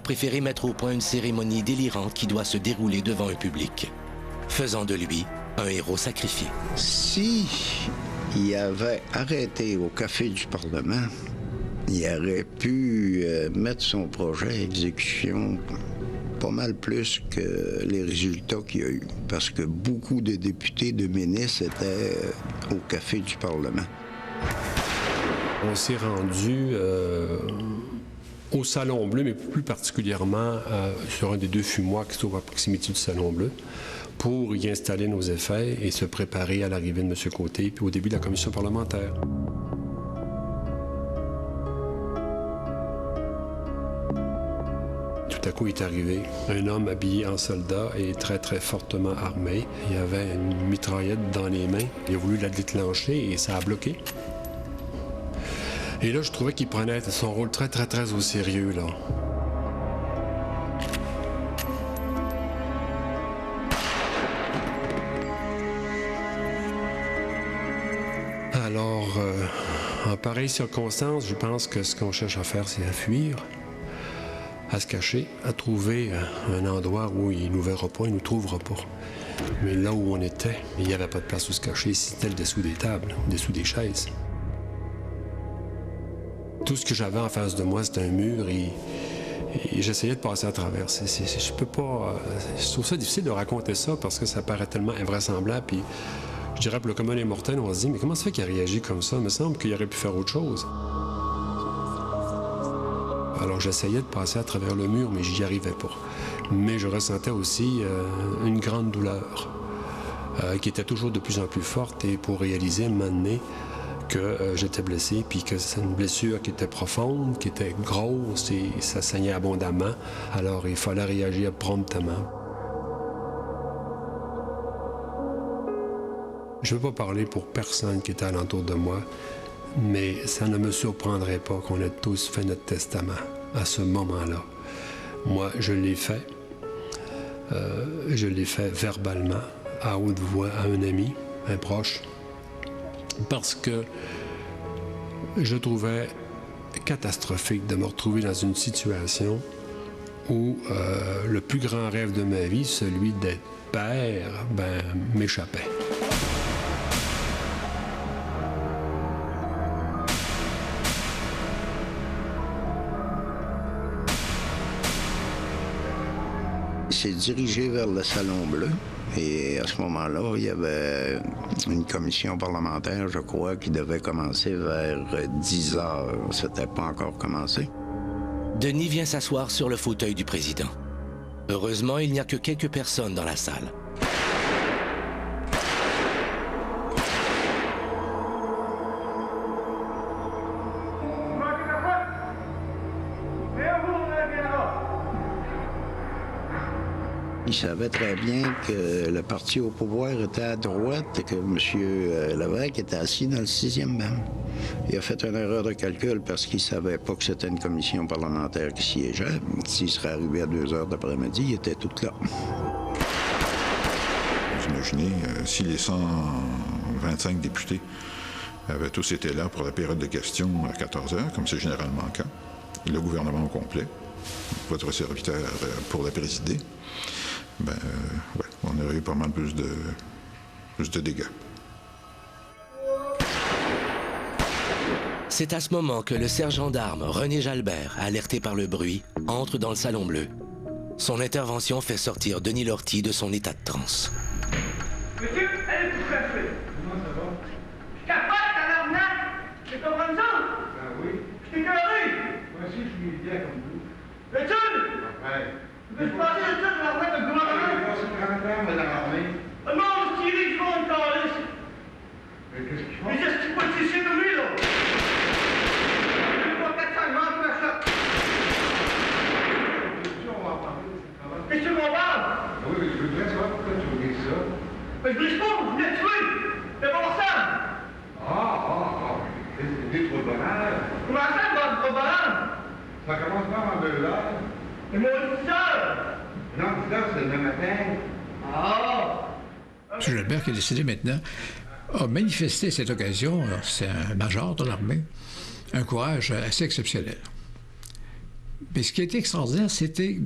préféré mettre au point une cérémonie délirante qui doit se dérouler devant un public, faisant de lui un héros sacrifié. Si il avait arrêté au Café du Parlement, il aurait pu mettre son projet à exécution pas mal plus que les résultats qu'il y a eu. Parce que beaucoup de députés, de ministres étaient au Café du Parlement. On s'est rendu au Salon Bleu, mais plus particulièrement sur un des 2 fumoirs qui se trouve à proximité du Salon Bleu, pour y installer nos effets et se préparer à l'arrivée de M. Côté, puis au début de la commission parlementaire. Tout à coup est arrivé un homme habillé en soldat et très, très fortement armé. Il avait une mitraillette dans les mains. Il a voulu la déclencher et ça a bloqué. Et là, je trouvais qu'il prenait son rôle très, très, très au sérieux, là. Alors, en pareille circonstance, je pense que ce qu'on cherche à faire, c'est à fuir, à se cacher, à trouver un endroit où il ne nous verra pas, il ne nous trouvera pas. Mais là où on était, il n'y avait pas de place où se cacher, c'était le dessous des tables, dessous des chaises. Tout ce que j'avais en face de moi, c'était un mur et j'essayais de passer à travers. Je peux pas... je trouve ça difficile de raconter ça parce que ça paraît tellement invraisemblable. Puis je dirais pour le commun des mortels, on se dit, mais comment ça fait qu'il a réagi comme ça? Il me semble qu'il aurait pu faire autre chose. Alors j'essayais de passer à travers le mur, mais j'y arrivais pas. Mais je ressentais aussi une grande douleur qui était toujours de plus en plus forte. Et pour réaliser, un moment donné, que j'étais blessé, puis que c'est une blessure qui était profonde, qui était grosse et ça saignait abondamment. Alors il fallait réagir promptement. Je ne veux pas parler pour personne qui était alentour de moi, mais ça ne me surprendrait pas qu'on ait tous fait notre testament à ce moment-là. Moi, je l'ai fait. Je l'ai fait verbalement, à haute voix, à un ami, un proche, parce que je trouvais catastrophique de me retrouver dans une situation où le plus grand rêve de ma vie, celui d'être père, m'échappait. Il s'est dirigé vers le Salon Bleu. Et à ce moment-là, il y avait une commission parlementaire, je crois, qui devait commencer vers 10 heures. C'était pas encore commencé. Denis vient s'asseoir sur le fauteuil du président. Heureusement, il n'y a que quelques personnes dans la salle. Il savait très bien que le parti au pouvoir était à droite et que M. Lévesque était assis dans le 6e banc. Il a fait une erreur de calcul parce qu'il ne savait pas que c'était une commission parlementaire qui siégeait. S'il serait arrivé à 2 heures d'après-midi, il était tout là. Vous imaginez, si les 125 députés avaient tous été là pour la période de questions à 14 heures, comme c'est généralement le cas, le gouvernement au complet, votre serviteur pour la présider, on aurait eu pas mal plus de dégâts. C'est à ce moment que le sergent d'armes René Jalbert, alerté par le bruit, entre dans le Salon Bleu. Son intervention fait sortir Denis Lortie de son état de transe. Monsieur, allez vous chercher. Comment ça va? Je capote, tabarnak! C'est comme ça? Ben oui. Je t'ai écœuré! Moi aussi, je suis bien comme vous. L'étude! Ouais. Je vais passer l'étude de la route de gouvernement. Je vais passer 30 ans dans l'armée. Non, on se tire, ils vont une calice. Mais qu'est-ce qu'ils font? Les estis politiciens de lui, là! Je vais pas 400 ventes, ma chatte. On va en parler. Qu'est-ce que tu m'en parles? Ah oui, mais je voudrais savoir pourquoi tu veux dire ça. Mais je brise pas, vous venez de tuer! C'est pas ça! C'est trop de bonheur. Comment ça, trop de bonheur? Ça commence pas en 2 heures. Mais mon auditeur! Non, 10 heures, c'est demain matin. M. Jalbert, qui a décidé maintenant, a manifesté à cette occasion, c'est un major de l'armée, un courage assez exceptionnel. Mais ce qui a été extraordinaire, c'était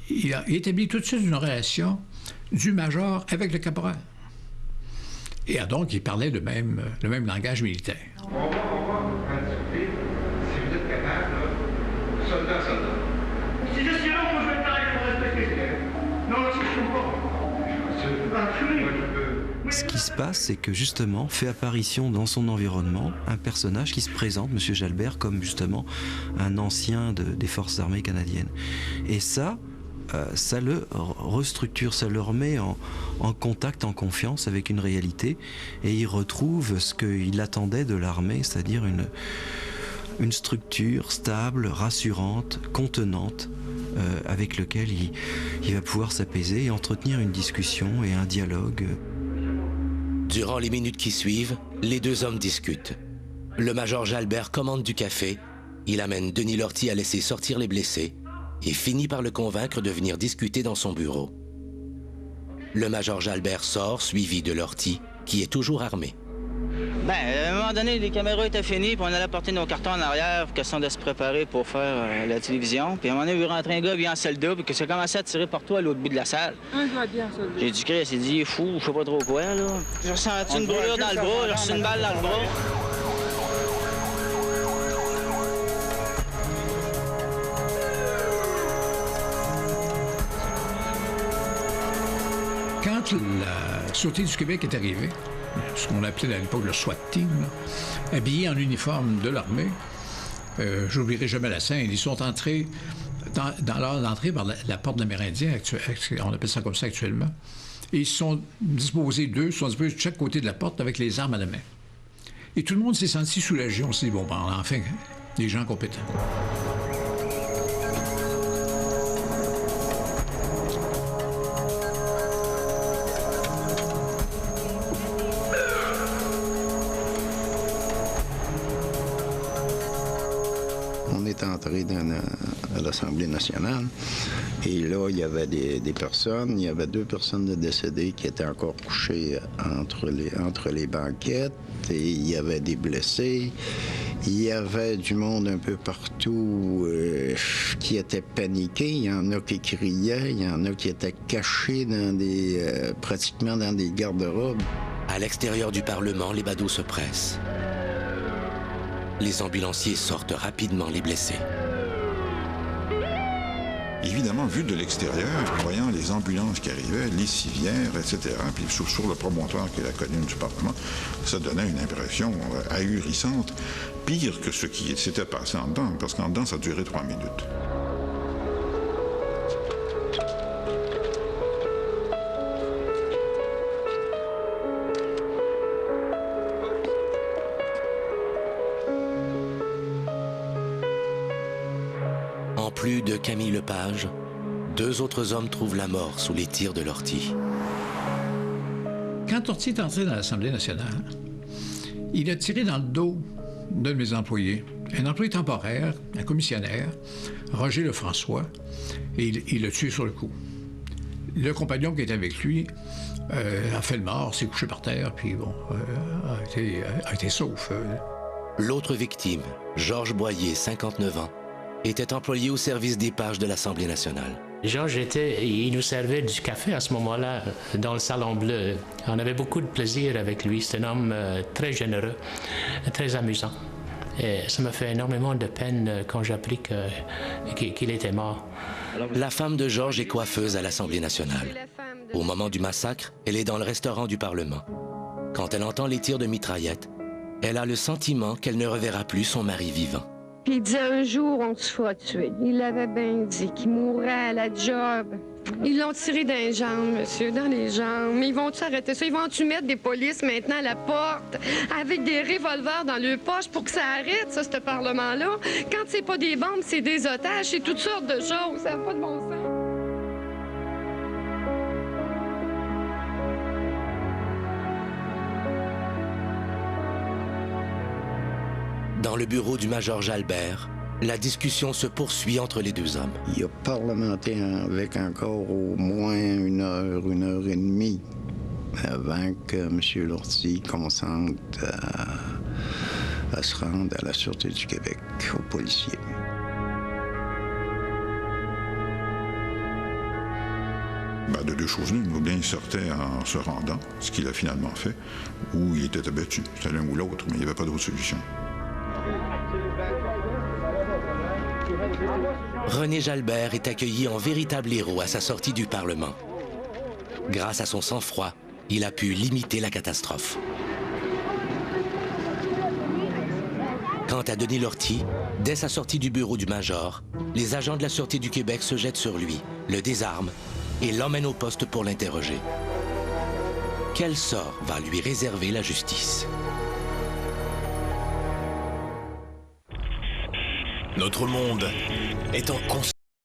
il a établi tout de suite une relation du major avec le caporal. Et donc, il parlait le même langage militaire. On va discuter si vous êtes capable, là, soldat. C'est juste que là, moi, je vais être pareil pour respecter les règles. Non, je ne peux pas. Ce qui se passe, c'est que justement fait apparition dans son environnement un personnage qui se présente, M. Jalbert, comme justement un ancien des forces armées canadiennes. Et ça le restructure, ça le remet en contact, en confiance avec une réalité, et il retrouve ce qu'il attendait de l'armée, c'est-à-dire une structure stable, rassurante, contenante, avec lequel il va pouvoir s'apaiser et entretenir une discussion et un dialogue. Durant les minutes qui suivent, les deux hommes discutent. Le major Jalbert commande du café, il amène Denis Lortie à laisser sortir les blessés et finit par le convaincre de venir discuter dans son bureau. Le major Jalbert sort, suivi de Lortie, qui est toujours armé. À un moment donné, les caméras étaient finies, puis on allait porter nos cartons en arrière, question de se préparer pour faire la télévision. Puis à un moment donné, il rentre un gars, vient en salle double, puis que ça commençait à tirer partout à l'autre bout de la salle. J'ai dit, Chris, il dit, il est fou, je sais pas trop quoi, là. J'ai ressenti une brûlure dans le bras, j'ai reçu une balle dans le bras. Quand la Sûreté du Québec est arrivée, ce qu'on appelait à l'époque le SWAT Team, là, habillés en uniforme de l'armée, j'oublierai jamais la scène, ils sont entrés dans l'heure d'entrée par la porte d'Amérindien, on appelle ça comme ça actuellement, et ils se sont disposés de chaque côté de la porte avec les armes à la main. Et tout le monde s'est senti soulagé, on s'est dit, bon, ben, enfin, des gens compétents. On est entré à l'Assemblée nationale et là, il y avait des personnes. Il y avait 2 personnes de décédées qui étaient encore couchées entre les banquettes et il y avait des blessés. Il y avait du monde un peu partout qui était paniqué. Il y en a qui criaient, il y en a qui étaient cachés pratiquement dans des garde-robes. À l'extérieur du Parlement, les badauds se pressent. Les ambulanciers sortent rapidement les blessés. Évidemment, vu de l'extérieur, voyant les ambulances qui arrivaient, les civières, etc., puis sur le promontoire qui est la colline du Parlement, ça donnait une impression ahurissante, pire que ce qui s'était passé en dedans, parce qu'en dedans, ça a duré 3 minutes. En plus de Camille Lepage, 2 autres hommes trouvent la mort sous les tirs de Lortie. Quand Lortie est entré dans l'Assemblée nationale, il a tiré dans le dos d'un de mes employés, un employé temporaire, un commissionnaire, Roger Lefrançois, et il l'a tué sur le coup. Le compagnon qui était avec lui a fait le mort, s'est couché par terre, puis bon, a été sauf. L'autre victime, Georges Boyer, 59 ans, était employé au service des pages de l'Assemblée nationale. Georges il nous servait du café à ce moment-là dans le Salon Bleu. On avait beaucoup de plaisir avec lui. C'est un homme très généreux, très amusant. Et ça m'a fait énormément de peine quand j'ai appris qu'il était mort. La femme de Georges est coiffeuse à l'Assemblée nationale. Au moment du massacre, elle est dans le restaurant du Parlement. Quand elle entend les tirs de mitraillette, elle a le sentiment qu'elle ne reverra plus son mari vivant. Puis il disait un jour, on te fera tuer. Il l'avait bien dit, qu'il mourrait à la job. Ils l'ont tiré dans les jambes, monsieur, dans les jambes. Mais ils vont-tu arrêter ça? Ils vont-tu mettre des polices maintenant à la porte avec des revolvers dans leurs poches pour que ça arrête, ça, ce Parlement-là? Quand c'est pas des bombes, c'est des otages, c'est toutes sortes de choses. Ça n'a pas de bon sens. Dans le bureau du major Jalbert, la discussion se poursuit entre les 2 hommes. Il a parlementé avec encore au moins 1 heure, 1 heure et demie avant que M. Lortie consente à se rendre à la Sûreté du Québec, aux policiers. De deux choses l'une, ou bien il sortait en se rendant, ce qu'il a finalement fait, ou il était abattu. C'était l'un ou l'autre, mais il n'y avait pas d'autre solution. René Jalbert est accueilli en véritable héros à sa sortie du Parlement. Grâce à son sang-froid, il a pu limiter la catastrophe. Quant à Denis Lortie, dès sa sortie du bureau du Major, les agents de la Sûreté du Québec se jettent sur lui, le désarment et l'emmènent au poste pour l'interroger. Quel sort va lui réserver la justice? Notre monde est en constante